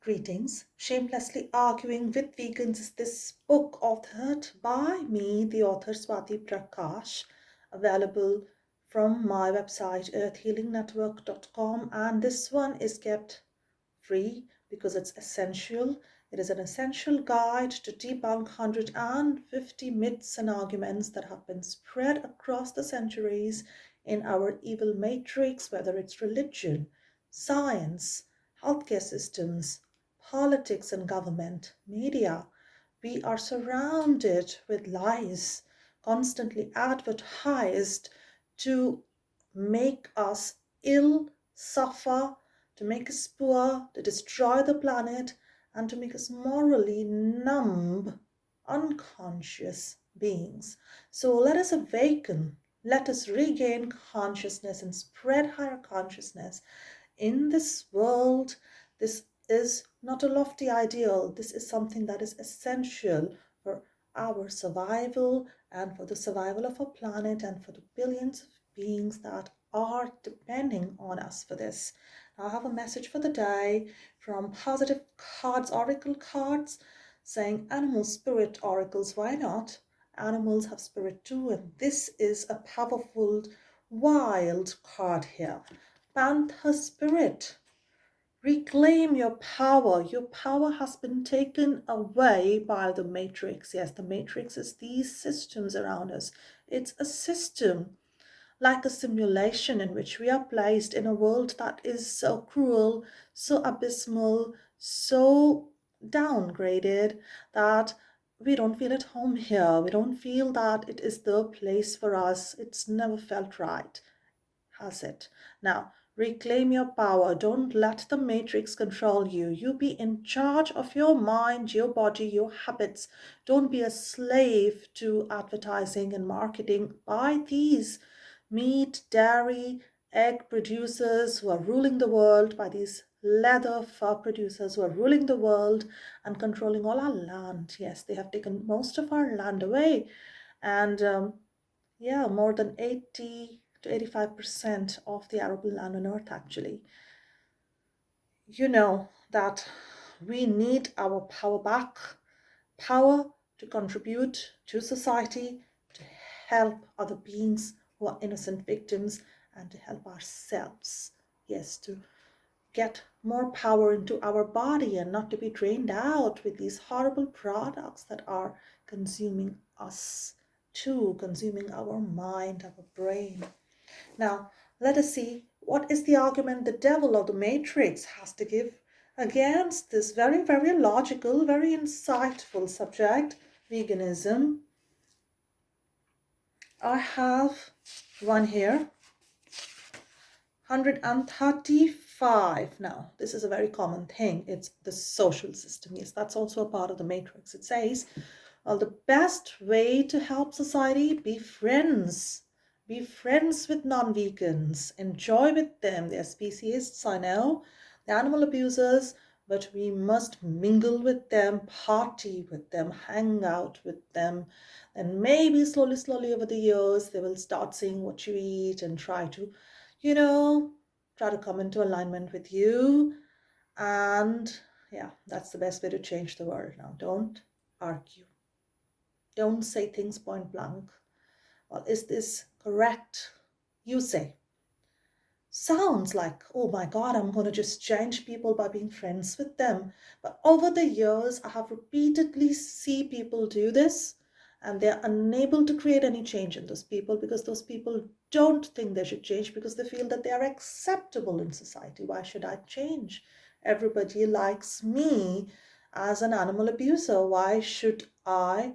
Greetings. Shamelessly Arguing with Vegans is this book authored by me, the author Swati Prakash, available from my website earthhealingnetwork.com, and this one is kept free because it's essential. It is an essential guide to debunk 150 myths and arguments that have been spread across the centuries in our evil matrix, whether it's religion, science, healthcare systems, politics and government, media. We are surrounded with lies, constantly advertised to make us ill, suffer, to make us poor, to destroy the planet, and to make us morally numb, unconscious beings. So let us awaken, let us regain consciousness and spread higher consciousness in this world. This is not a lofty ideal. This is something that is essential for our survival and for the survival of our planet and for the billions of beings that are depending on us for this. Now, I have a message for the day from Positive Cards, Oracle cards, saying animal spirit oracles, why not? Animals have spirit too, and this is a powerful, wild card here. Panther spirit. Reclaim your power. Your power has been taken away by the matrix. Yes, the matrix is these systems around us. It's a system, like a simulation in which we are placed in a world that is so cruel, so abysmal, so downgraded that we don't feel at home here. We don't feel that it is the place for us. It's never felt right, has it? Now, reclaim your power. Don't let the matrix control you. You be in charge of your mind, your body, your habits. Don't be a slave to advertising and marketing by these meat, dairy, egg producers who are ruling the world, by these leather fur producers who are ruling the world and controlling all our land. Yes, they have taken most of our land away. And yeah, more than 80 to 85% of the arable land on earth, actually. You know that we need our power back, power to contribute to society, to help other beings who are innocent victims, and to help ourselves. Yes, to get more power into our body and not to be drained out with these horrible products that are consuming us too, consuming our mind, our brain. Now, let us see what is the argument the devil or the matrix has to give against this very, very logical, very insightful subject, veganism. I have one here, 135. Now, this is a very common thing. It's the social system. Yes, that's also a part of the matrix. It says, well, the best way to help society, be friends. Be friends with non-vegans. Enjoy with them. They're speciesists, I know. The animal abusers, but we must mingle with them, party with them, hang out with them. And maybe slowly over the years, they will start seeing what you eat and try to, try to come into alignment with you. And yeah, that's the best way to change the world. Now, don't argue. Don't say things point blank. Well, is this correct? You say. Sounds like, oh my God, I'm going to just change people by being friends with them. But over the years, I have repeatedly seen people do this, and they're unable to create any change in those people because those people don't think they should change because they feel that they are acceptable in society. Why should I change? Everybody likes me as an animal abuser. Why should I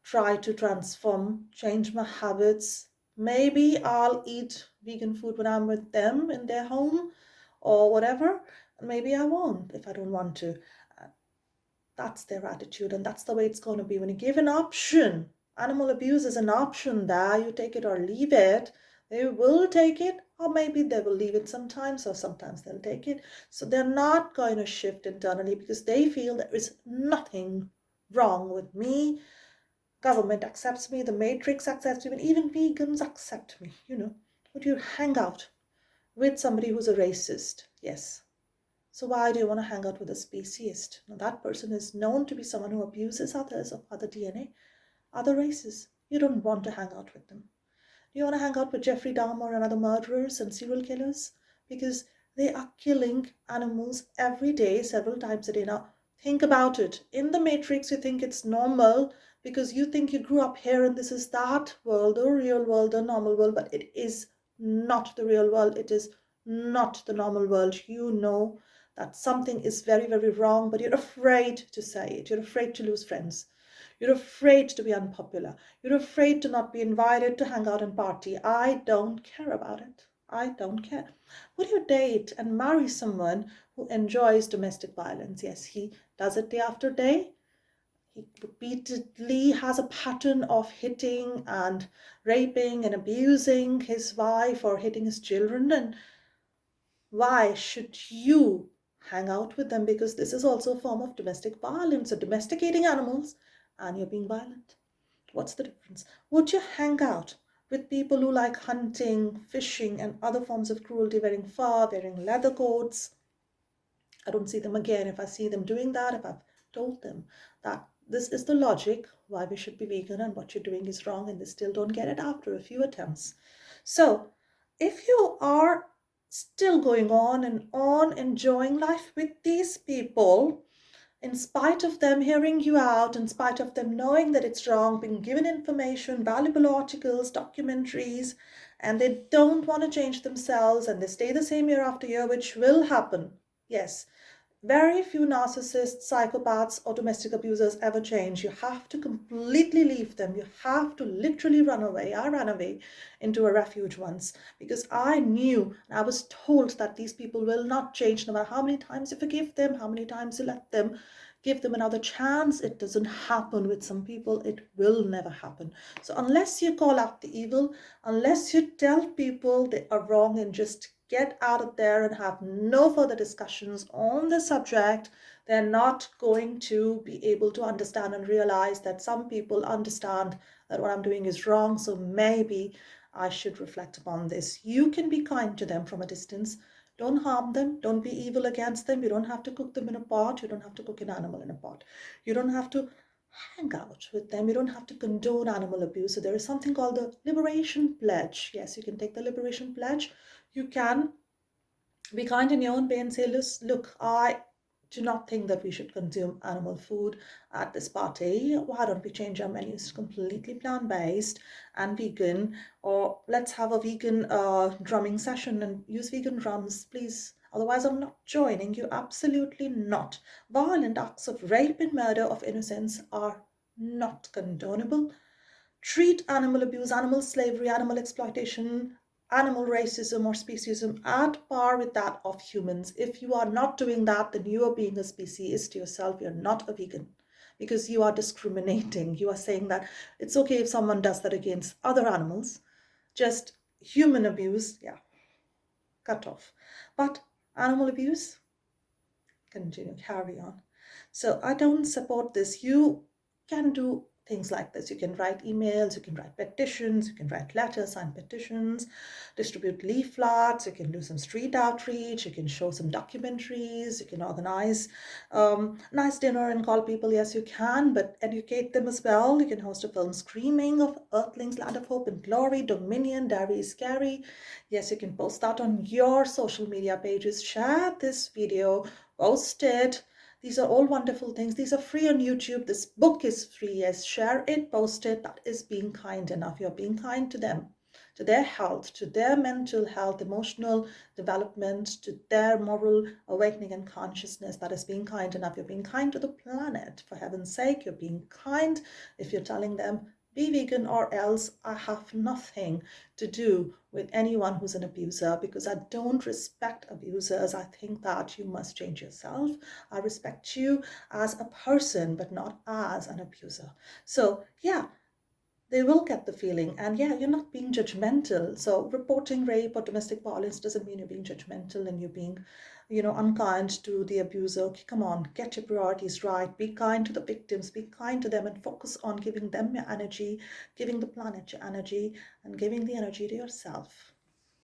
try to transform, change my habits? Maybe I'll eat vegan food when I'm with them in their home or whatever. Maybe I won't if I don't want to. That's their attitude, and that's the way it's going to be. When you give an option, animal abuse is an option there. You take it or leave it. They will take it, or maybe they will leave it sometimes, or sometimes they'll take it. So they're not going to shift internally because they feel there is nothing wrong with me. Government accepts me, the matrix accepts me, and even vegans accept me. Would you hang out with somebody who's a racist? Yes. So why do you want to hang out with a speciesist? Now, that person is known to be someone who abuses others of other DNA, other races. You don't want to hang out with them. Do you want to hang out with Jeffrey Dahmer and other murderers and serial killers? Because they are killing animals every day, several times a day. Now, think about it. In the Matrix, you think it's normal because you think you grew up here and this is that world, the real world, the normal world, but it is not the real world. It is not the normal world. You know that something is very, very wrong, but you're afraid to say it. You're afraid to lose friends. You're afraid to be unpopular. You're afraid to not be invited to hang out and party. I don't care about it. I don't care. Would you date and marry someone who enjoys domestic violence? Yes, he does it day after day. He repeatedly has a pattern of hitting and raping and abusing his wife or hitting his children. And why should you hang out with them? Because this is also a form of domestic violence, or domesticating animals, and you're being violent. What's the difference? Would you hang out with people who like hunting, fishing, and other forms of cruelty, wearing fur, wearing leather coats? I don't see them again. If I see them doing that, if I've told them that this is the logic why we should be vegan and what you're doing is wrong, and they still don't get it after a few attempts. So if you are still going on and on enjoying life with these people, in spite of them hearing you out, in spite of them knowing that it's wrong, being given information, valuable articles, documentaries, and they don't want to change themselves and they stay the same year after year, which will happen. Yes, very few narcissists, psychopaths, or domestic abusers ever change. You have to completely leave them. You have to literally run away. I ran away into a refuge once because I knew and I was told that these people will not change no matter how many times you forgive them, how many times you let them, give them another chance. It doesn't happen with some people. It will never happen. So unless you call out the evil, unless you tell people they are wrong and just get out of there and have no further discussions on the subject, they're not going to be able to understand and realize that some people understand that what I'm doing is wrong. So maybe I should reflect upon this. You can be kind to them from a distance. Don't harm them. Don't be evil against them. You don't have to cook them in a pot. You don't have to cook an animal in a pot. You don't have to hang out with them. You don't have to condone animal abuse. So there is something called the Liberation Pledge. Yes, you can take the Liberation Pledge. You can be kind in your own way and say, look, I do not think that we should consume animal food at this party. Why don't we change our menus to completely plant-based and vegan? Or let's have a vegan drumming session and use vegan drums, please. Otherwise, I'm not joining you. Absolutely not. Violent acts of rape and murder of innocents are not condonable. Treat animal abuse, animal slavery, animal exploitation, animal racism or speciesism at par with that of humans. If you are not doing that, then you are being a speciesist yourself. You're not a vegan because you are discriminating. You are saying that it's okay if someone does that against other animals. Just human abuse, yeah, cut off. But animal abuse, continue, carry on. So I don't support this. You can do things like this. You can write emails, you can write petitions, you can write letters, sign petitions, distribute leaflets, you can do some street outreach, you can show some documentaries, you can organize nice dinner and call people. Yes, you can, but educate them as well. You can host a film screening of Earthlings, Land of Hope and Glory, Dominion, Dairy is Scary. Yes, you can post that on your social media pages. Share this video, post it. These are all wonderful things. These are free on YouTube. This book is free. Yes, share it, post it. That is being kind enough. You're being kind to them, to their health, to their mental health, emotional development, to their moral awakening and consciousness. That is being kind enough. You're being kind to the planet. For heaven's sake, you're being kind if you're telling them, be vegan or else I have nothing to do with anyone who's an abuser, because I don't respect abusers. I think that you must change yourself. I respect you as a person, but not as an abuser. So yeah, they will get the feeling. And yeah, you're not being judgmental. So reporting rape or domestic violence doesn't mean you're being judgmental and you're being, unkind to the abuser. Okay, come on, get your priorities right. Be kind to the victims, be kind to them, and focus on giving them your energy, giving the planet your energy, and giving the energy to yourself.